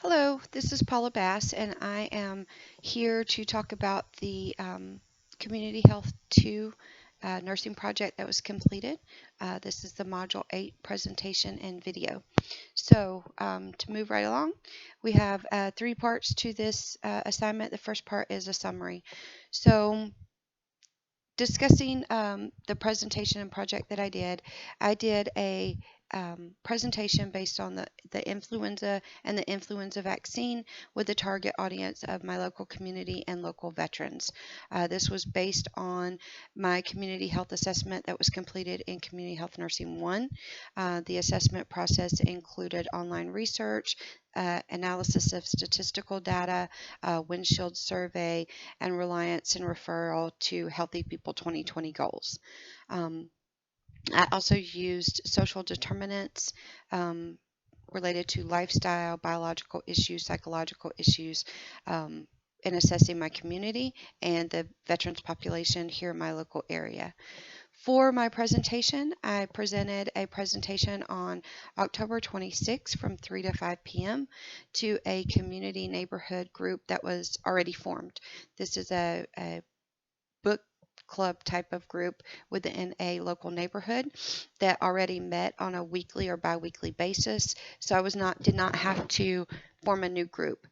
Hello, this is Paula Bass, and I am here to talk about the Community Health 2 nursing project that was completed. This is the Module 8 presentation and video. So, to move right along, we have three parts to this assignment. The first part is a summary. So, discussing the presentation and project that I did a presentation based on the influenza and the influenza vaccine with the target audience of my local community and local veterans. This was based on my community health assessment that was completed in Community Health Nursing 1. The assessment process included online research, analysis of statistical data, windshield survey, and reliance and referral to Healthy People 2020 goals. I also used social determinants related to lifestyle, biological issues, psychological issues in assessing my community and the veterans population here in my local area. For my presentation, I presented a presentation on October 26th from 3 to 5 p.m. to a community neighborhood group that was already formed. This is a book club type of group within a local neighborhood that already met on a weekly or biweekly basis. So did not have to form a new group.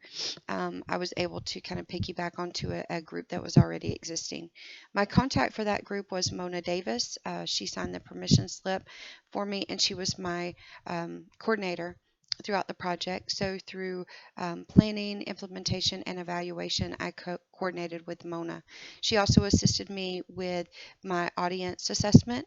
I was able to kind of piggyback onto a group that was already existing. My contact for that group was Mona Davis. She signed the permission slip for me, and she was my coordinator throughout the project. So through planning, implementation, and evaluation, I coordinated with Mona. She also assisted me with my audience assessment.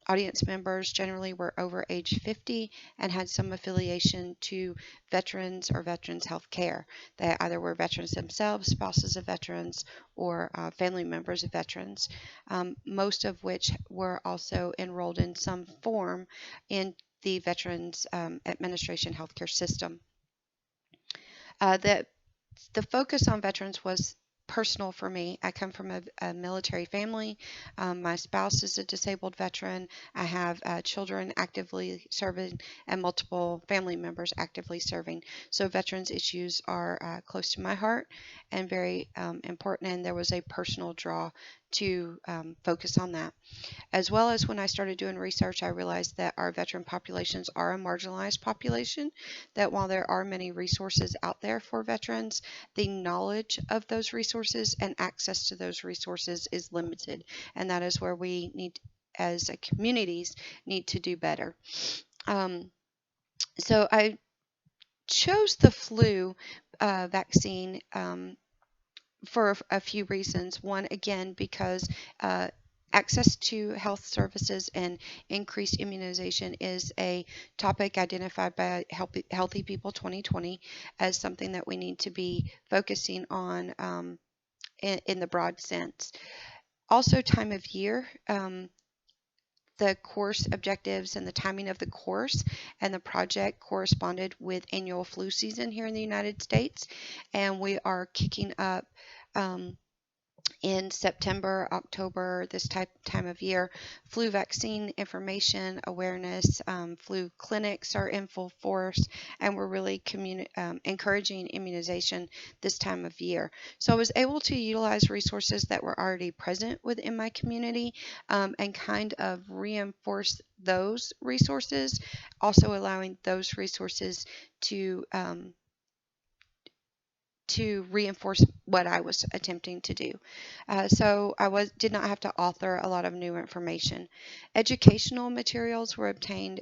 Audience members generally were over age 50 and had some affiliation to veterans or veterans health care. They either were veterans themselves, spouses of veterans, or family members of veterans, most of which were also enrolled in some form in the Veterans Administration healthcare system. The focus on veterans was personal for me. I come from a military family. My spouse is a disabled veteran. I have children actively serving and multiple family members actively serving. So veterans issues are close to my heart and very important. And there was a personal draw to focus on that. As well as when I started doing research, I realized that our veteran populations are a marginalized population, that while there are many resources out there for veterans, the knowledge of those resources and access to those resources is limited. And that is where we need, as communities, need to do better. So I chose the flu vaccine for a few reasons. One, again, because access to health services and increased immunization is a topic identified by Healthy People 2020 as something that we need to be focusing on in the broad sense. Also, time of year. The course objectives and the timing of the course and the project corresponded with annual flu season here in the United States, and we are kicking up in September, October, this time of year. Flu vaccine information, awareness, flu clinics are in full force, and we're really encouraging immunization this time of year. So I was able to utilize resources that were already present within my community and kind of reinforce those resources, also allowing those resources to reinforce what I was attempting to do. So I did not have to author a lot of new information. Educational materials were obtained.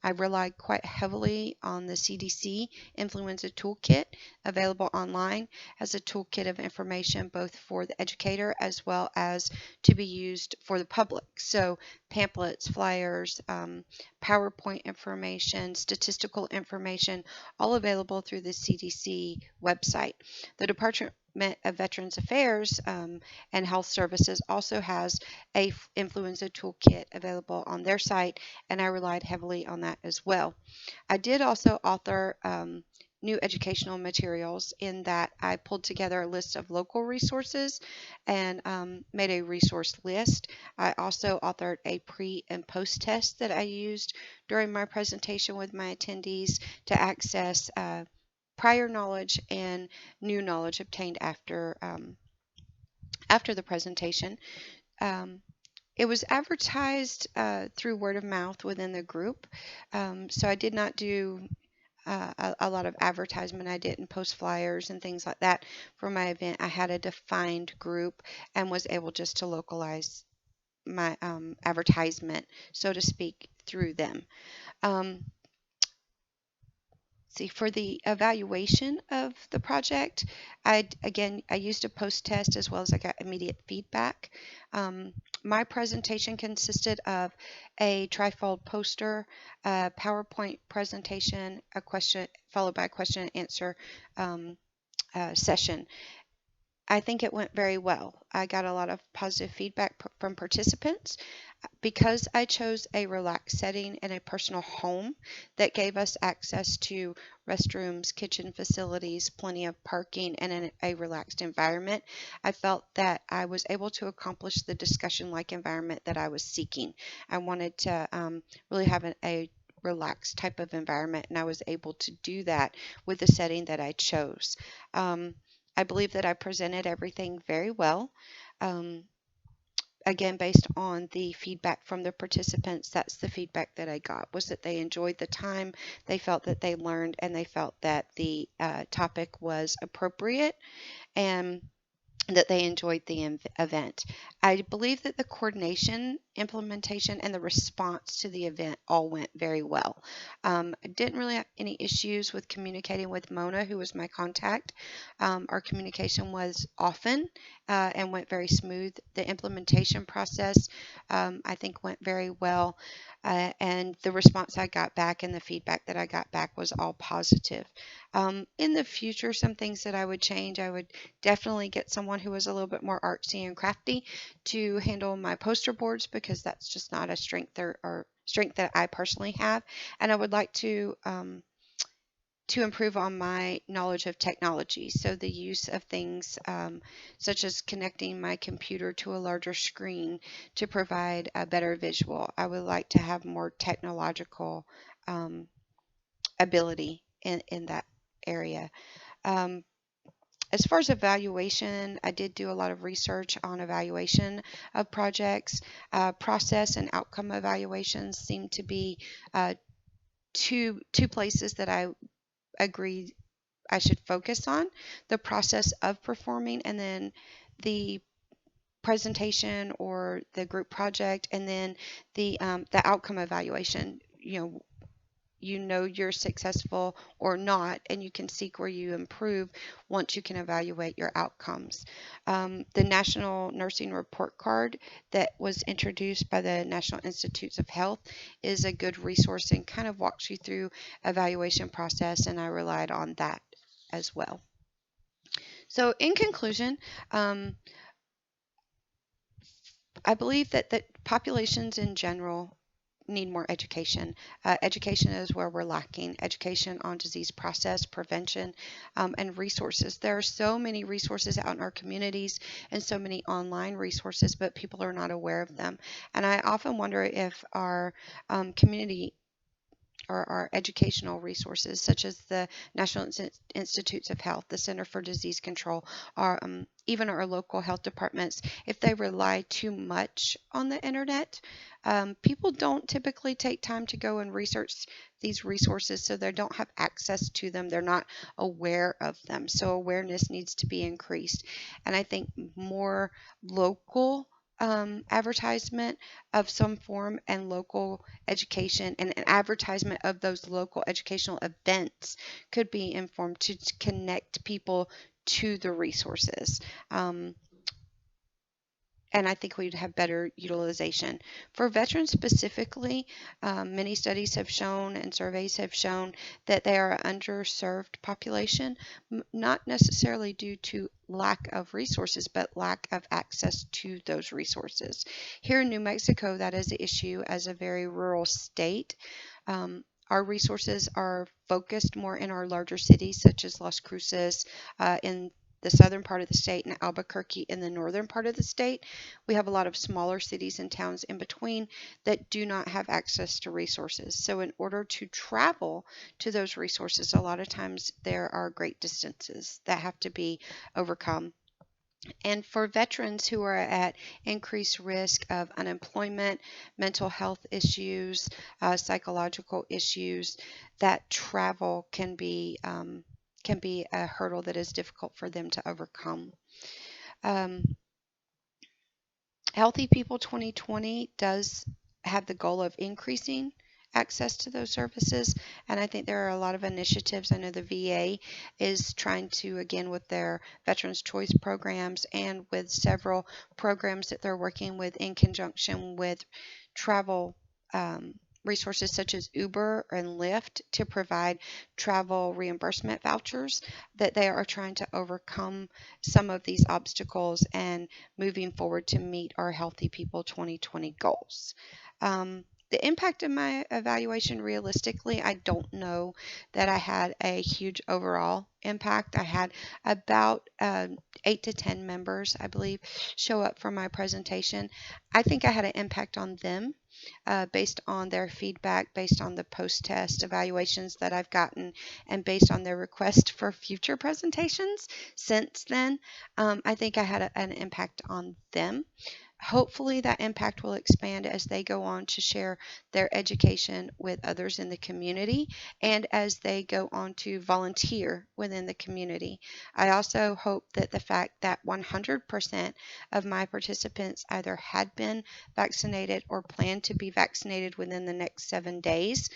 I relied quite heavily on the CDC Influenza Toolkit available online as a toolkit of information both for the educator as well as to be used for the public. So pamphlets, flyers, PowerPoint information, statistical information, all available through the CDC website. The Department of Veterans Affairs and Health Services also has a influenza toolkit available on their site, and I relied heavily on that as well. I did also author new educational materials in that I pulled together a list of local resources and made a resource list. I also authored a pre and post test that I used during my presentation with my attendees to access prior knowledge and new knowledge obtained after the presentation. Um, it was advertised through word of mouth within the group, so I did not do a lot of advertisement. I didn't post flyers and things like that for my event. I had a defined group and was able just to localize my advertisement, so to speak, through them. Um, see, for the evaluation of the project, I used a post test as well as I got immediate feedback. Um, my presentation consisted of a trifold poster, a PowerPoint presentation, a question followed by a question and answer um, session. I think it went very well. I got a lot of positive feedback from participants because I chose a relaxed setting and a personal home that gave us access to restrooms, kitchen facilities, plenty of parking, and a relaxed environment. I felt that I was able to accomplish the discussion like environment that I was seeking. I wanted to really have a relaxed type of environment, and I was able to do that with the setting that I chose. Um, I believe that I presented everything very well. Um, Again, based on the feedback from the participants, that's the feedback that I got, was that they enjoyed the time, they felt that they learned, and they felt that the topic was appropriate, and that they enjoyed the event. I believe that the coordination, implementation, and the response to the event all went very well. I didn't really have any issues with communicating with Mona, who was my contact. Our communication was often and went very smooth. The implementation process, I think, went very well. And the response I got back and the feedback that I got back was all positive. In the future, some things that I would change, I would definitely get someone who was a little bit more artsy and crafty to handle my poster boards, because that's just not a strength or strength that I personally have. And I would like to improve on my knowledge of technology. So the use of things such as connecting my computer to a larger screen to provide a better visual. I would like to have more technological um, ability in that area. Um, as far as evaluation, I did do a lot of research on evaluation of projects. Process and outcome evaluations seem to be two places that I agree I should focus on: the process of performing, and then the presentation or the group project, and then the outcome evaluation. You know you're successful or not, and you can seek where you improve once you can evaluate your outcomes. The National Nursing Report Card that was introduced by the National Institutes of Health is a good resource and kind of walks you through evaluation process, and I relied on that as well. So in conclusion, um, I believe that populations in general need more education. Education is where we're lacking. Education on disease process, prevention, and resources. There are so many resources out in our communities and so many online resources, but people are not aware of them. And I often wonder if our community or our educational resources, such as the National Institutes of Health, the Center for Disease Control, or even our local health departments, if they rely too much on the internet. People don't typically take time to go and research these resources, so they don't have access to them. They're not aware of them. So awareness needs to be increased. And I think more local advertisement of some form and local education and an advertisement of those local educational events could be informed to connect people to the resources. And I think we'd have better utilization. For veterans specifically, many studies have shown and surveys have shown that they are an underserved population, not necessarily due to lack of resources, but lack of access to those resources. Here in New Mexico, that is an issue as a very rural state. Our resources are focused more in our larger cities, such as Las Cruces, in the southern part of the state and Albuquerque in the northern part of the state. We have a lot of smaller cities and towns in between that do not have access to resources. So, in order to travel to those resources, a lot of times there are great distances that have to be overcome. And for veterans who are at increased risk of unemployment, mental health issues, psychological issues, that travel can be a hurdle that is difficult for them to overcome. Um, Healthy People 2020 does have the goal of increasing access to those services, and I think there are a lot of initiatives. I know the VA is trying to, again, with their Veterans Choice programs and with several programs that they're working with in conjunction with travel resources such as Uber and Lyft to provide travel reimbursement vouchers, that they are trying to overcome some of these obstacles and moving forward to meet our Healthy People 2020 goals. The impact of my evaluation, realistically, I don't know that I had a huge overall impact. I had about 8 to 10 members, I believe, show up for my presentation. I think I had an impact on them based on their feedback, based on the post-test evaluations that I've gotten, and based on their request for future presentations since then. I think I had an impact on them. Hopefully, that impact will expand as they go on to share their education with others in the community and as they go on to volunteer within the community. I also hope that the fact that 100% of my participants either had been vaccinated or plan to be vaccinated within the next 7 days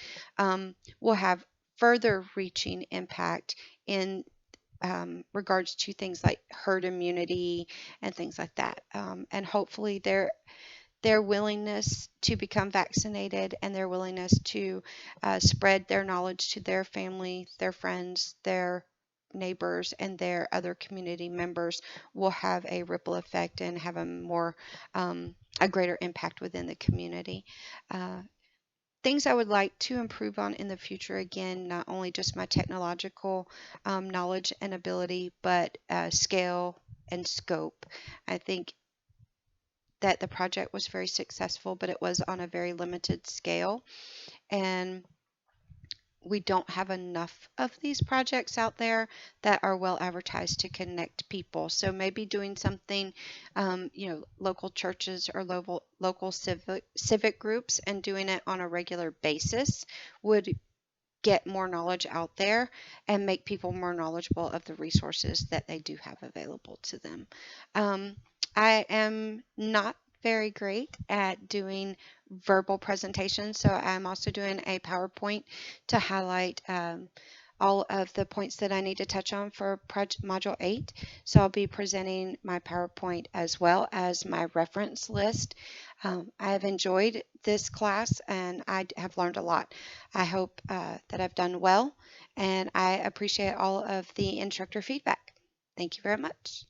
will have further reaching impact in regards to things like herd immunity and things like that. And hopefully their willingness to become vaccinated and their willingness to spread their knowledge to their family, their friends, their neighbors, and their other community members will have a ripple effect and have a greater impact within the community. Uh, Things I would like to improve on in the future, again, not only just my technological knowledge and ability, but scale and scope. I think that the project was very successful, but it was on a very limited scale. And we don't have enough of these projects out there that are well advertised to connect people. So maybe doing something, local churches or local civic groups and doing it on a regular basis would get more knowledge out there and make people more knowledgeable of the resources that they do have available to them. Um, I am not very great at doing verbal presentations, so I'm also doing a PowerPoint to highlight all of the points that I need to touch on for Module 8. So I'll be presenting my PowerPoint as well as my reference list. I have enjoyed this class and I have learned a lot. I hope that I've done well, and I appreciate all of the instructor feedback. Thank you very much.